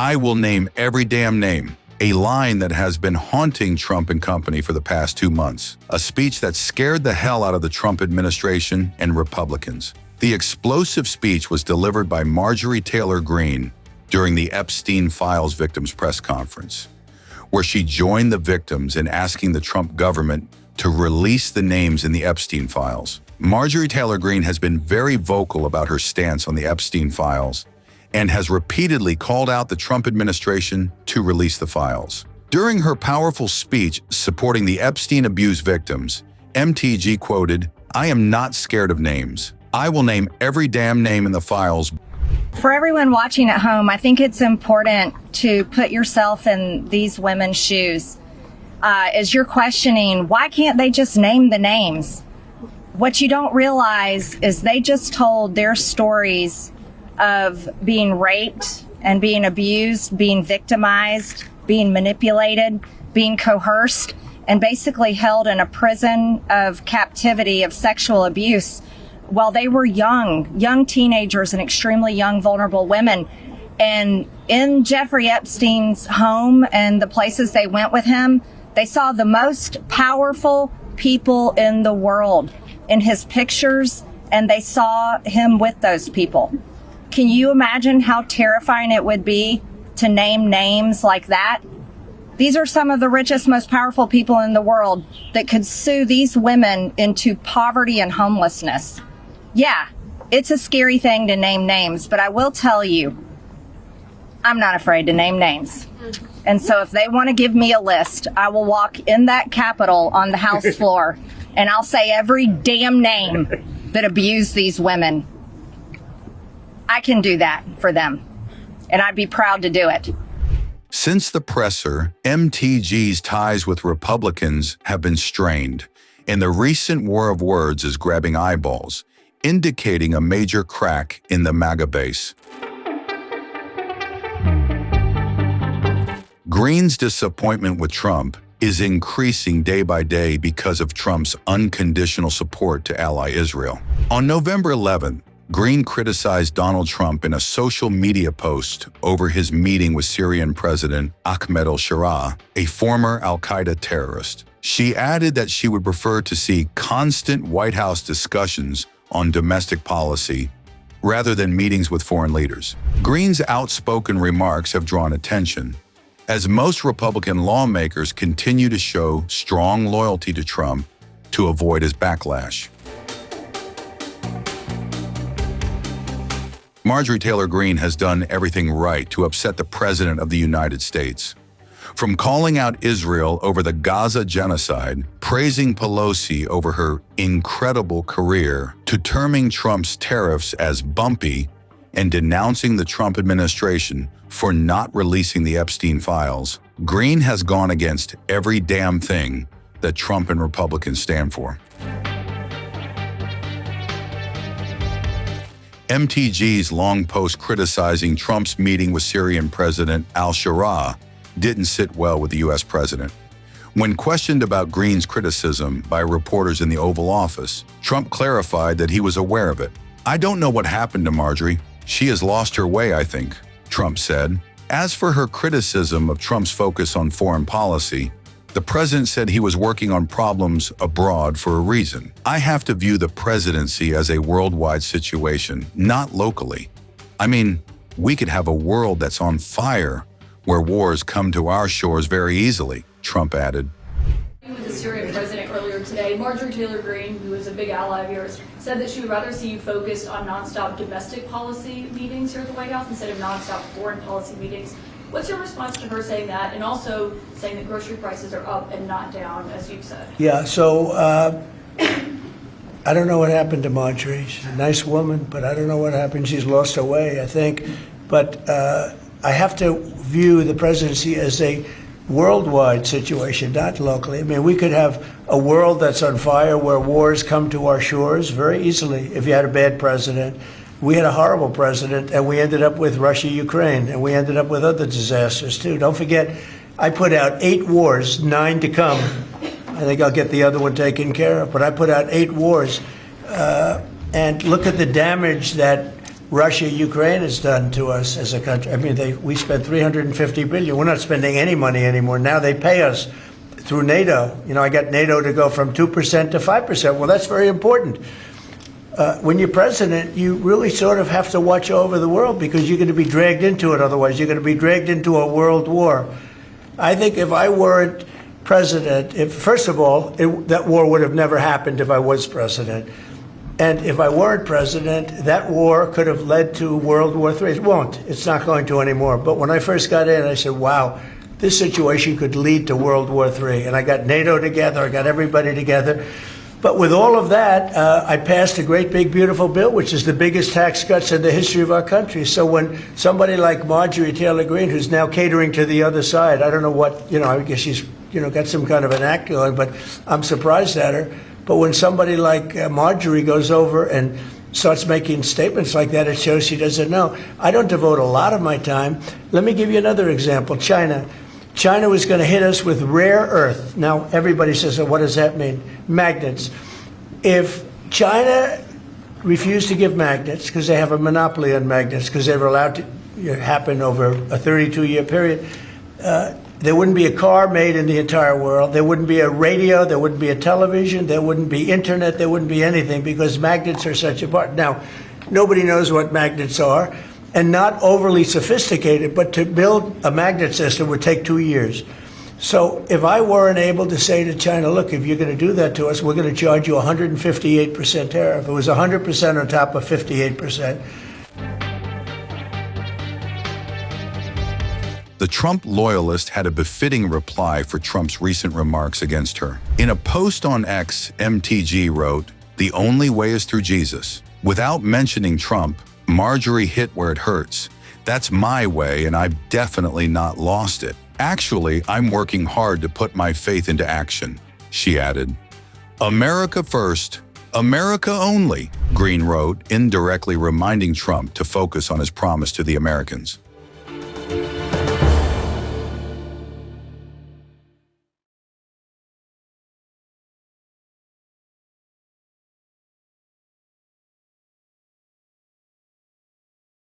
I will name every damn name. A line that has been haunting Trump and company for the past 2 months. A speech that scared the hell out of the Trump administration and Republicans. The explosive speech was delivered by Marjorie Taylor Greene during the Epstein Files Victims Press Conference, where she joined the victims in asking the Trump government to release the names in the Epstein files. Marjorie Taylor Greene has been very vocal about her stance on the Epstein files and has repeatedly called out the Trump administration to release the files. During her powerful speech supporting the Epstein abuse victims, MTG quoted, "I am not scared of names. I will name every damn name in the files." For everyone watching at home, I think it's important to put yourself in these women's shoes. As you're questioning, why can't they just name the names? What you don't realize is they just told their stories of being raped and being abused, being victimized, being manipulated, being coerced, and basically held in a prison of captivity of sexual abuse while they were young teenagers and extremely young, vulnerable women. And in Jeffrey Epstein's home and the places they went with him, they saw the most powerful people in the world in his pictures, and they saw him with those people. Can you imagine how terrifying it would be to name names like that? These are some of the richest, most powerful people in the world that could sue these women into poverty and homelessness. Yeah, it's a scary thing to name names, but I will tell you, I'm not afraid to name names. And so if they want to give me a list, I will walk in that Capitol on the House floor and I'll say every damn name that abused these women. I can do that for them, and I'd be proud to do it. Since the presser, MTG's ties with Republicans have been strained, and the recent war of words is grabbing eyeballs, indicating a major crack in the MAGA base. Greene's disappointment with Trump is increasing day by day because of Trump's unconditional support to ally Israel. On November 11th, Greene criticized Donald Trump in a social media post over his meeting with Syrian President al-Sharaa, a former al-Qaeda terrorist. She added that she would prefer to see constant White House discussions on domestic policy rather than meetings with foreign leaders. Greene's outspoken remarks have drawn attention, as most Republican lawmakers continue to show strong loyalty to Trump to avoid his backlash. Marjorie Taylor Greene has done everything right to upset the President of the United States. From calling out Israel over the Gaza genocide, praising Pelosi over her incredible career, to terming Trump's tariffs as bumpy and denouncing the Trump administration for not releasing the Epstein files, Greene has gone against every damn thing that Trump and Republicans stand for. MTG's long post criticizing Trump's meeting with Syrian President al-Sharaa didn't sit well with the U.S. president. When questioned about Greene's criticism by reporters in the Oval Office, Trump clarified that he was aware of it. "I don't know what happened to Marjorie. She has lost her way, I think," Trump said. As for her criticism of Trump's focus on foreign policy, the president said he was working on problems abroad for a reason. "I have to view the presidency as a worldwide situation, not locally. I mean, we could have a world that's on fire where wars come to our shores very easily," Trump added. With the Syrian president earlier today, Marjorie Taylor Greene, who is a big ally of yours, said that she would rather see you focused on nonstop domestic policy meetings here at the White House instead of nonstop foreign policy meetings. What's your response to her saying that, and also saying that grocery prices are up and not down, as you've said? Yeah, so I don't know what happened to Marjorie. She's a nice woman, but I don't know what happened. She's lost her way, I think. But I have to view the presidency as a worldwide situation, not locally. I mean, we could have a world that's on fire where wars come to our shores very easily if you had a bad president. We had a horrible president, and we ended up with Russia, Ukraine, and we ended up with other disasters, too. Don't forget, I put out 8 wars, 9 to come. I think I'll get the other one taken care of, but I put out 8 wars. And look at the damage that Russia, Ukraine has done to us as a country. I mean, we spent $350 billion. We're not spending any money anymore. Now they pay us through NATO. You know, I got NATO to go from 2% to 5%. Well, that's very important. When you're president, you really sort of have to watch over the world because you're going to be dragged into it otherwise. You're going to be dragged into a world war. I think if I weren't president, first of all, that war would have never happened if I was president. And if I weren't president, that war could have led to World War III. It won't. It's not going to anymore. But when I first got in, I said, wow, this situation could lead to World War III. And I got NATO together. I got everybody together. But with all of that, I passed a great, big, beautiful bill, which is the biggest tax cuts in the history of our country. So when somebody like Marjorie Taylor Greene, who's now catering to the other side, I don't know what, I guess she's, got some kind of an act going, but I'm surprised at her. But when somebody like Marjorie goes over and starts making statements like that, it shows she doesn't know. I don't devote a lot of my time. Let me give you another example. China. China was going to hit us with rare earth. Now, everybody says, what does that mean? Magnets. If China refused to give magnets, because they have a monopoly on magnets, because they were allowed to happen over a 32-year period, there wouldn't be a car made in the entire world. There wouldn't be a radio. There wouldn't be a television. There wouldn't be internet. There wouldn't be anything because magnets are such a part. Now, nobody knows what magnets are and not overly sophisticated, but to build a magnet system would take 2 years. So if I weren't able to say to China, look, if you're going to do that to us, we're going to charge you 158% tariff. It was 100% on top of 58%. The Trump loyalist had a befitting reply for Trump's recent remarks against her. In a post on X, MTG wrote, "The only way is through Jesus." Without mentioning Trump, Marjorie hit where it hurts. That's my way, and I've definitely not lost it. Actually, I'm working hard to put my faith into action, she added. America first, America only, Greene wrote, indirectly reminding Trump to focus on his promise to the Americans.